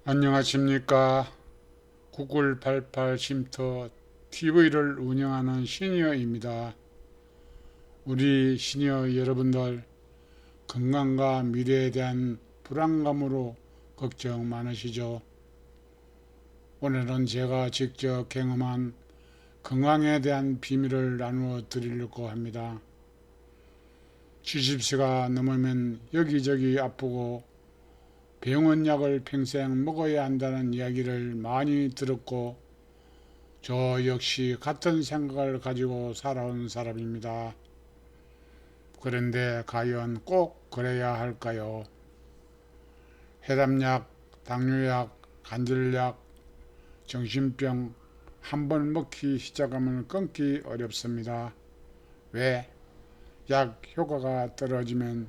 안녕하십니까. 구글 88 쉼터 TV를 운영하는 시니어입니다. 우리 시니어 여러분들 건강과 미래에 대한 불안감으로 걱정 많으시죠? 오늘은 제가 직접 경험한 건강에 대한 비밀을 나누어 드리려고 합니다. 70세가 넘으면 여기저기 아프고 병원 약을 평생 먹어야 한다는 이야기를 많이 들었고 저 역시 같은 생각을 가지고 살아온 사람입니다. 그런데 과연 꼭 그래야 할까요? 혈압약, 당뇨약, 관절약, 정신병 한 번 먹기 시작하면 끊기 어렵습니다. 왜? 약 효과가 떨어지면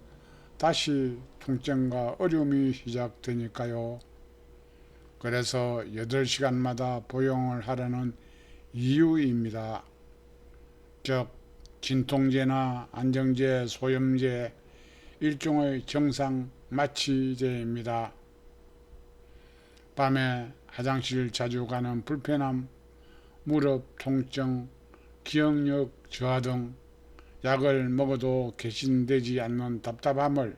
다시 통증과 어려움이 시작되니까요. 그래서 8시간마다 복용을 하라는 이유입니다. 즉 진통제나 안정제, 소염제, 일종의 정상 마취제입니다. 밤에 화장실 자주 가는 불편함, 무릎 통증, 기억력 저하 등 약을 먹어도 개신되지 않는 답답함을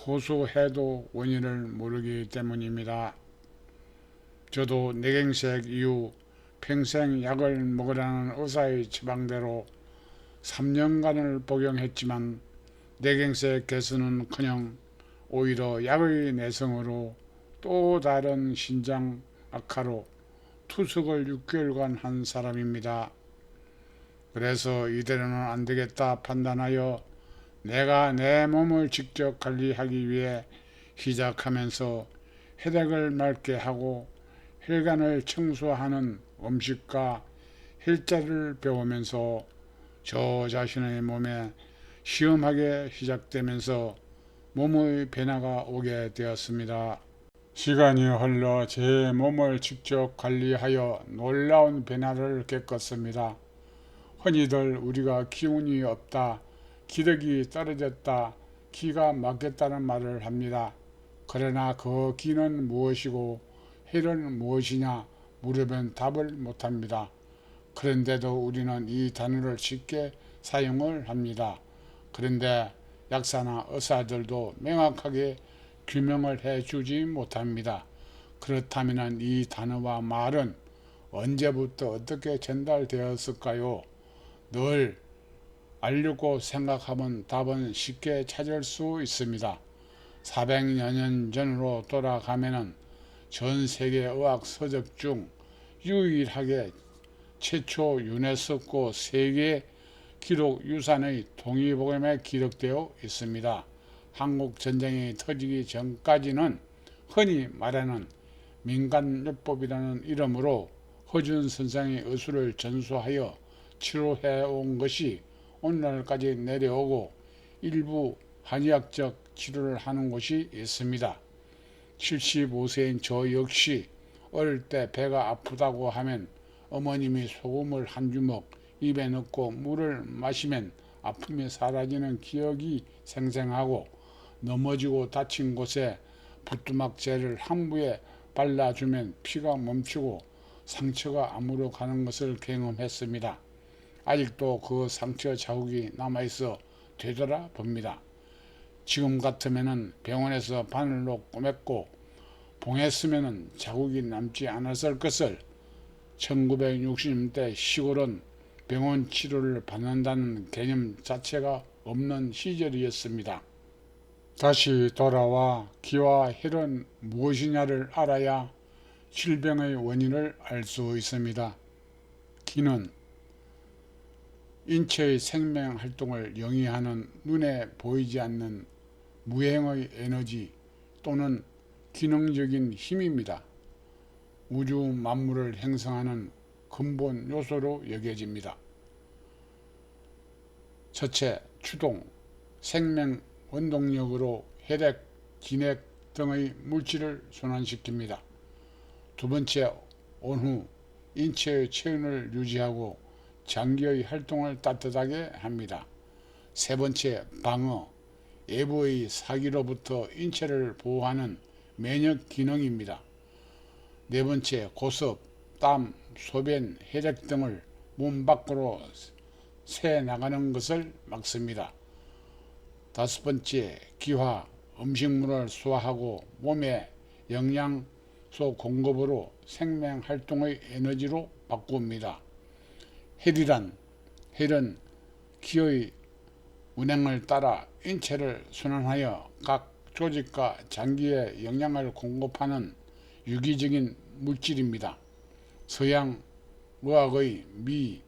호소해도 원인을 모르기 때문입니다. 저도 뇌경색 이후 평생 약을 먹으라는 의사의 처방대로 3년간을 복용했지만 뇌경색 개선은커녕 오히려 약의 내성으로 또 다른 신장 악화로 투석을 6개월간 한 사람입니다. 그래서 이대로는 안 되겠다 판단하여 내가 내 몸을 직접 관리하기 위해 시작하면서 혈액을 맑게 하고 혈관을 청소하는 음식과 혈자를 배우면서 저 자신의 몸에 시험하게 시작되면서 몸의 변화가 오게 되었습니다. 시간이 흘러 제 몸을 직접 관리하여 놀라운 변화를 겪었습니다. 흔히들 우리가 기운이 없다, 기력이 떨어졌다, 기가 막혔다는 말을 합니다. 그러나 그 기는 무엇이고 혈은 무엇이냐 물으면 답을 못합니다. 그런데도 우리는 이 단어를 쉽게 사용을 합니다. 그런데 약사나 의사들도 명확하게 규명을 해주지 못합니다. 그렇다면 이 단어와 말은 언제부터 어떻게 전달되었을까요? 늘 알려고 생각하면 답은 쉽게 찾을 수 있습니다. 400여 년 전으로 돌아가면은 전 세계 의학 서적 중 유일하게 최초 유네스코 세계 기록 유산의 동의보감에 기록되어 있습니다. 한국 전쟁이 터지기 전까지는 흔히 말하는 민간요법이라는 이름으로 허준 선생의 의술을 전수하여 치료해온 것이 오늘날까지 내려오고 일부 한의학적 치료를 하는 곳이 있습니다. 75세인 저 역시 어릴 때 배가 아프다고 하면 어머님이 소금을 한 주먹 입에 넣고 물을 마시면 아픔이 사라지는 기억이 생생하고 넘어지고 다친 곳에 부뚜막제를 항부에 발라주면 피가 멈추고 상처가 아물어 가는 것을 경험했습니다. 아직도 그 상처 자국이 남아있어 되돌아봅니다. 지금 같으면 병원에서 바늘로 꼬맸고 봉했으면 자국이 남지 않았을 것을 1960년대 시골은 병원 치료를 받는다는 개념 자체가 없는 시절이었습니다. 다시 돌아와 기와 혈은 무엇이냐를 알아야 질병의 원인을 알 수 있습니다. 기는 인체의 생명 활동을 영위하는 눈에 보이지 않는 무형의 에너지 또는 기능적인 힘입니다. 우주 만물을 형성하는 근본 요소로 여겨집니다. 첫째, 추동, 생명 원동력으로 혈액, 진액 등의 물질을 순환시킵니다. 두 번째, 온후, 인체의 체온을 유지하고 장기의 활동을 따뜻하게 합니다. 세 번째, 방어, 외부의 사기로부터 인체를 보호하는 면역 기능입니다. 네 번째, 고섭, 땀, 소변, 혈액 등을 몸 밖으로 새 나가는 것을 막습니다. 다섯 번째, 기화, 음식물을 소화하고 몸에 영양소 공급으로 생명활동의 에너지로 바꿉니다. 혈은 기의 운행을 따라 인체를 순환하여 각 조직과 장기에 영양을 공급하는 유기적인 물질입니다. 서양 의학의 미,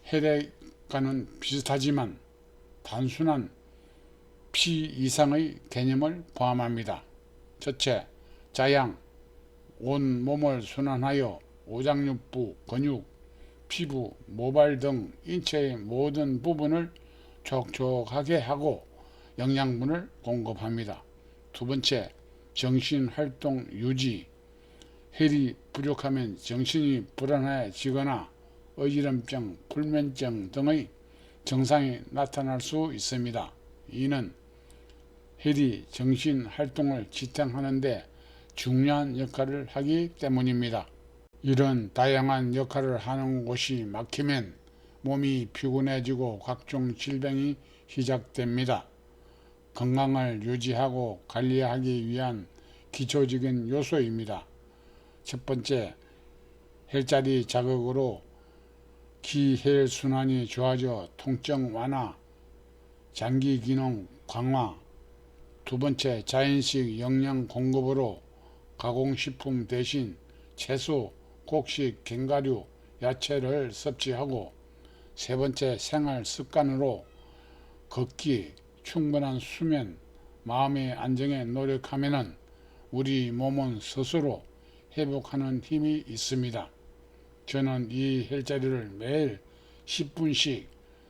혈액과는 비슷하지만 단순한 피 이상의 개념을 포함합니다. 첫째, 자양, 온 몸을 순환하여 오장육부, 근육, 피부, 모발 등 인체의 모든 부분을 촉촉하게 하고 영양분을 공급합니다. 두 번째, 정신활동 유지. 혈이 부족하면 정신이 불안해지거나 어지럼증, 불면증 등의 증상이 나타날 수 있습니다. 이는 혈이 정신활동을 지탱하는 데 중요한 역할을 하기 때문입니다. 이런 다양한 역할을 하는 곳이 막히면 몸이 피곤해지고 각종 질병이 시작됩니다. 건강을 유지하고 관리하기 위한 기초적인 요소입니다. 첫 번째, 혈자리 자극으로 기혈순환이 좋아져 통증 완화, 장기 기능 강화. 두 번째, 자연식 영양 공급으로 가공식품 대신 채소, 곡식, 견과류, 야채를 섭취하고. 세 번째, 생활 습관으로 걷기, 충분한 수면, 마음의 안정에 노력하면 우리 몸은 스스로 회복하는 힘이 있습니다. 저는 이 혈자리를 매일 10분씩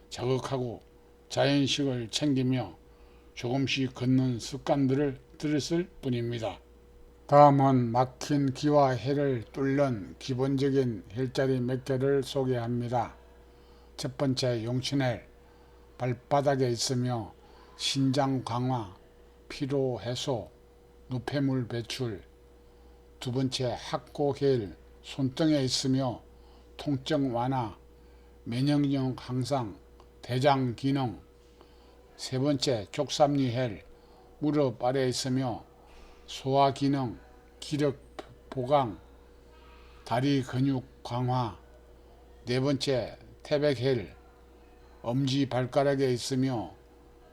자극하고 자연식을 챙기며 조금씩 걷는 습관들을 들였을 뿐입니다. 다음은 막힌 기와 혈을 뚫는 기본적인 혈자리 몇 개를 소개합니다. 첫 번째, 용천혈, 발바닥에 있으며 신장 강화, 피로 해소, 노폐물 배출. 두 번째, 학고혈, 손등에 있으며 통증 완화, 면역력 향상, 대장 기능. 세 번째, 족삼리혈, 무릎 아래에 있으며 소화 기능, 기력 보강, 다리 근육 강화. 네 번째, 태백혈, 엄지발가락에 있으며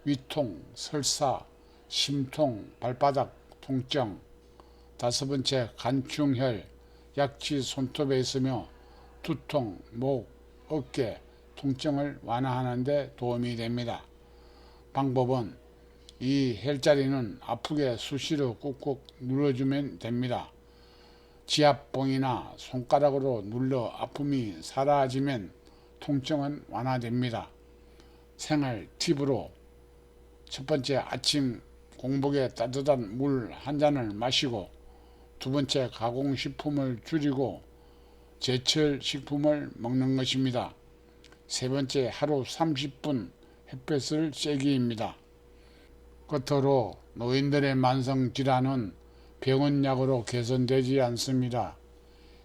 위통, 설사, 심통, 발바닥 통증. 다섯 번째, 간충혈, 약지 손톱에 있으며 두통, 목, 어깨 통증을 완화하는 데 도움이 됩니다. 방법은 이 혈자리는 아프게 수시로 꾹꾹 눌러주면 됩니다. 지압봉이나 손가락으로 눌러 아픔이 사라지면 통증은 완화됩니다. 생활 팁으로 첫 번째, 아침 공복에 따뜻한 물 한 잔을 마시고. 두 번째, 가공식품을 줄이고 제철 식품을 먹는 것입니다. 세 번째, 하루 30분 햇볕을 쬐기입니다. 끝으로 노인들의 만성질환은 병원약으로 개선되지 않습니다.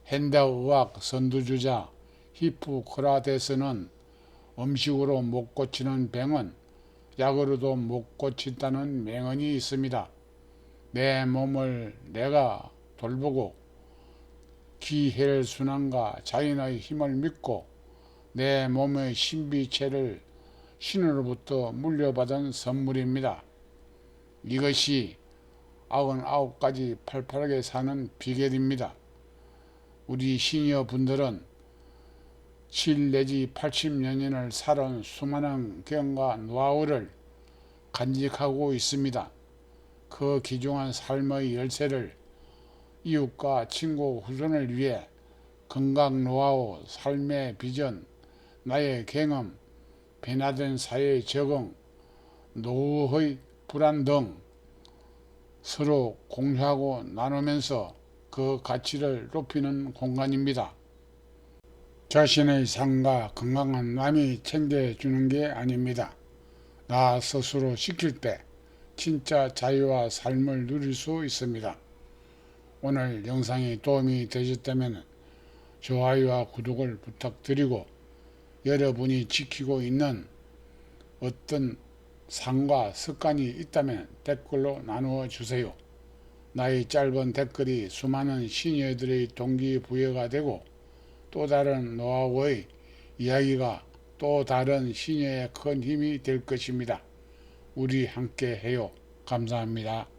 현대의학 선두주자 히포크라테스는 음식으로 못 고치는 병은 약으로도 못 고친다는 명언이 있습니다. 내 몸을 내가 돌보고 기혈순환과 자연의 힘을 믿고 내 몸의 신비체를 신으로부터 물려받은 선물입니다. 이것이 99가지 팔팔하게 사는 비결입니다. 우리 시니어분들은 7 내지 80년을 살은 수많은 경과 노하우를 간직하고 있습니다. 그 귀중한 삶의 열쇠를 이웃과 친구 후손을 위해 건강 노하우, 삶의 비전, 나의 경험, 변화된 사회의 적응, 노후의 불안 등 서로 공유하고 나누면서 그 가치를 높이는 공간입니다. 자신의 삶과 건강은 남이 챙겨주는 게 아닙니다. 나 스스로 지킬 때 진짜 자유와 삶을 누릴 수 있습니다. 오늘 영상이 도움이 되셨다면 좋아요와 구독을 부탁드리고, 여러분이 지키고 있는 어떤 상과 습관이 있다면 댓글로 나누어 주세요. 나의 짧은 댓글이 수많은 시니어들의 동기부여가 되고, 또 다른 노하우의 이야기가 또 다른 시니어의 큰 힘이 될 것입니다. 우리 함께 해요. 감사합니다.